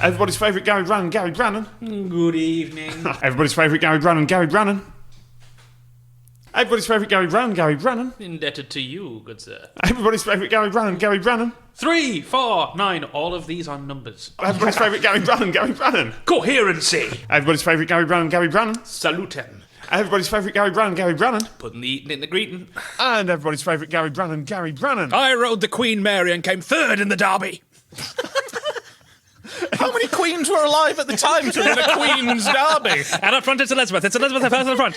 Everybody's favourite Gary Brannan, Gary Brannan. Good evening. Everybody's favourite Gary Brannan, Gary Brannan. Everybody's favourite Gary Brannan, Gary Brannan. Indebted to you, good sir. Everybody's favourite Gary Brannan, Gary Brannan. 3, 4, 9, all of these are numbers. Everybody's favourite Gary Brannan, Gary Brannan. Coherency. Everybody's favourite Gary Brannan, Gary Brannan. Salutem. Everybody's favourite Gary Brannan, Gary Brannan. Putting the eating in the greeting. And everybody's favourite Gary Brannan, Gary Brannan. I rode the Queen Mary and came third in the derby. How many queens were alive at the time to win a Queen's Derby? And up front it's Elizabeth. It's Elizabeth first at the front.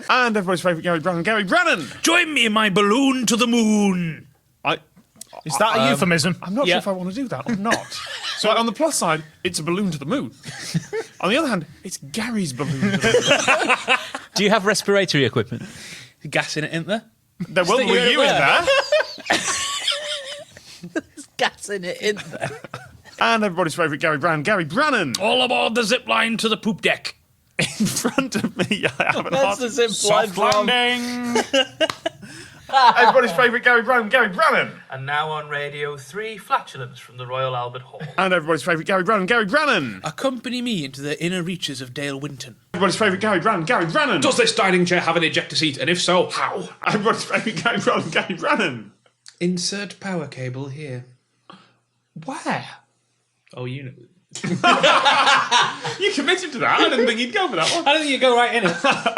And everybody's favourite Gary Brannan, Gary Brannan. Join me in my balloon to the moon. Is that a euphemism? I'm not sure if I want to do that or not. So on the plus side, it's a balloon to the moon. On the other hand, it's Gary's balloon to the moon. Do you have respiratory equipment? Gas in it, isn't there? There were you in there. There's gas in it, isn't there? And everybody's favourite Gary Brannan, Gary Brannan. All aboard the zip line to the poop deck. In front of me, I haven't That's the zip line from. Everybody's favourite Gary Brannan, Gary Brannan. And now on Radio 3, Flatulence from the Royal Albert Hall. And everybody's favourite Gary Brannan, Gary Brannan. Accompany me into the inner reaches of Dale Winton. Everybody's favourite Gary Brannan, Gary Brannan. Does this dining chair have an ejector seat? And if so, how? Everybody's favourite Gary Brannan, Gary Brannan. Insert power cable here. Where? Oh, you know. You committed to that. I didn't think you'd go for that one. I don't think you go right in it.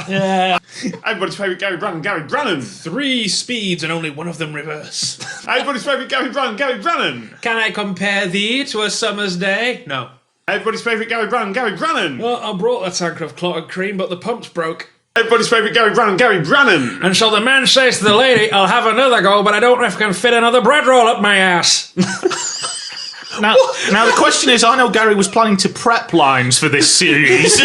Yeah. Everybody's favourite Gary Brannan, Gary Brannan. 3 speeds and only one of them reverse. Everybody's favourite Gary Brannan, Gary Brannan. Can I compare thee to a summer's day? No. Everybody's favourite Gary Brannan, Gary Brannan. Well, I brought a tanker of clotted cream, but the pump's broke. Everybody's favourite Gary Brannan, Gary Brannan. And so the man says to the lady, I'll have another go, but I don't know if I can fit another bread roll up my ass. Now the question is, I know Gary was planning to prep lines for this series.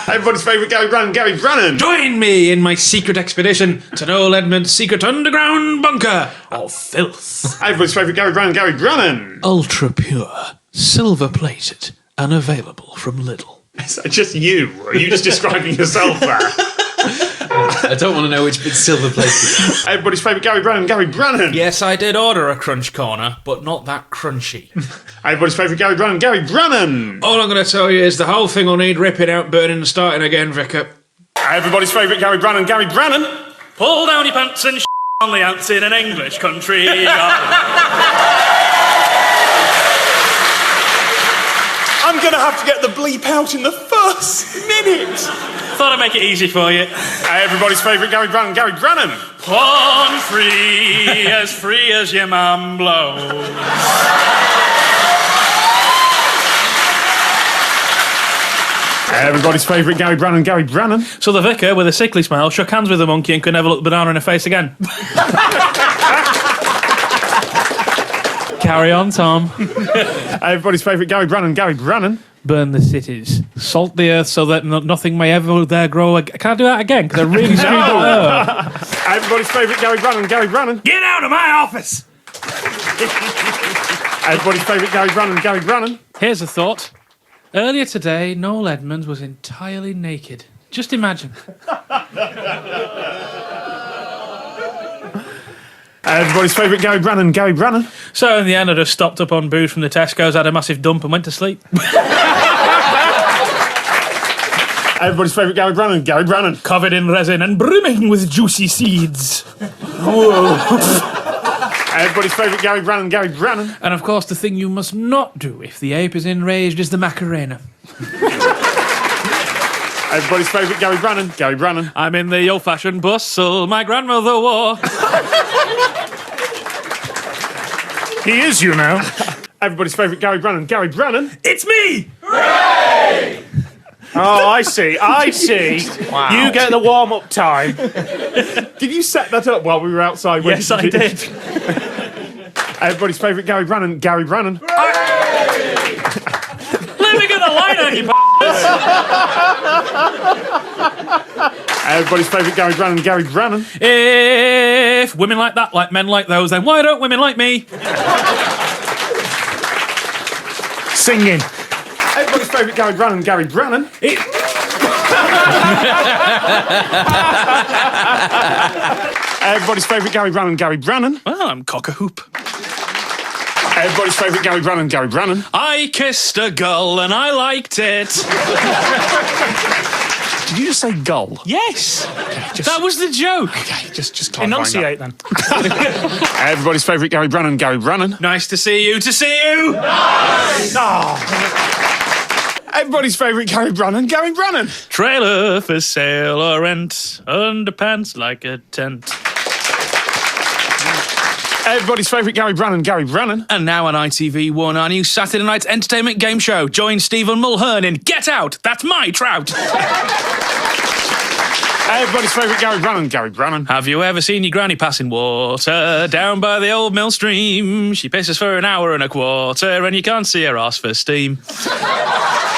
Everybody's favourite Gary Brannan, Gary Brannan. Join me in my secret expedition to Noel Edmonds' secret underground bunker of filth. Everybody's favourite Gary Brannan, Gary Brannan. Ultra pure, silver plated, and available from Lidl. Is that just you? Or are you just describing yourself there? I don't want to know which bit's silver plated. Everybody's favourite Gary Brannan, Gary Brannan. Yes, I did order a crunch corner, but not that crunchy. Everybody's favourite Gary Brannan, Gary Brannan. All I'm going to tell you is the whole thing will need ripping out, burning, and starting again, Vicar. Everybody's favourite Gary Brannan, Gary Brannan. Pull down your pants and on the ants in an English country. I'm going to have to get the bleep out in the first minute. Thought I'd make it easy for you. Everybody's favourite Gary Brannan, Gary Brannan. Born free as your man blows. Everybody's favourite Gary Brannan, Gary Brannan. So the vicar, with a sickly smile, shook hands with the monkey and could never look the banana in the face again. Carry on, Tom. Everybody's favourite Gary Brannan, Gary Brannan. Burn the cities. Salt the earth so that nothing may ever there grow again. Can I do that again? Because I really screwed that up. Everybody's favourite Gary Brannan, Gary Brannan. Get out of my office! Everybody's favourite Gary Brannan, Gary Brannan. Here's a thought. Earlier today, Noel Edmonds was entirely naked. Just imagine. Everybody's favourite Gary Brannan, Gary Brannan. So in the end, I just stopped up on booze from the Tesco's, had a massive dump and went to sleep. Everybody's favourite Gary Brannan, Gary Brannan. Covered in resin and brimming with juicy seeds. Whoa. Everybody's favourite Gary Brannan, Gary Brannan. And of course, the thing you must not do if the ape is enraged is the Macarena. Everybody's favourite Gary Brannan, Gary Brannan. I'm in the old-fashioned bustle my grandmother wore. He is, you know. Everybody's favourite Gary Brannan, Gary Brannan. It's me! Hooray! Oh, I see. Wow. You get the warm-up time. Did you set that up while we were outside? Yes, I did. Everybody's favourite Gary Brannan, Gary Brannan. Living in the line, you Everybody's favourite Gary Brannan, Gary Brannan. If women like that like men like those, then why don't women like me? Singing. Everybody's favourite Gary Brannan, Gary Brannan. Everybody's favourite Gary Brannan, Gary Brannan. Well, I'm cock-a-hoop. Everybody's favourite Gary Brannan, Gary Brannan. I kissed a gull and I liked it. Did you just say gull? Yes. That was the joke. Okay, just clarifying that. Enunciate then. Everybody's favourite Gary Brannan, Gary Brannan. Nice to see you. To see you. Everybody's favourite Gary Brannan, Gary Brannan. Trailer for sale or rent. Underpants like a tent. Everybody's favourite Gary Brannan, Gary Brannan. And now on ITV1, our new Saturday night entertainment game show. Join Stephen Mulhern in Get Out, That's My Trout. Everybody's favourite Gary Brannan, Gary Brannan. Have you ever seen your granny passing water down by the old mill stream? She pisses for an hour and a quarter and you can't see her arse for steam.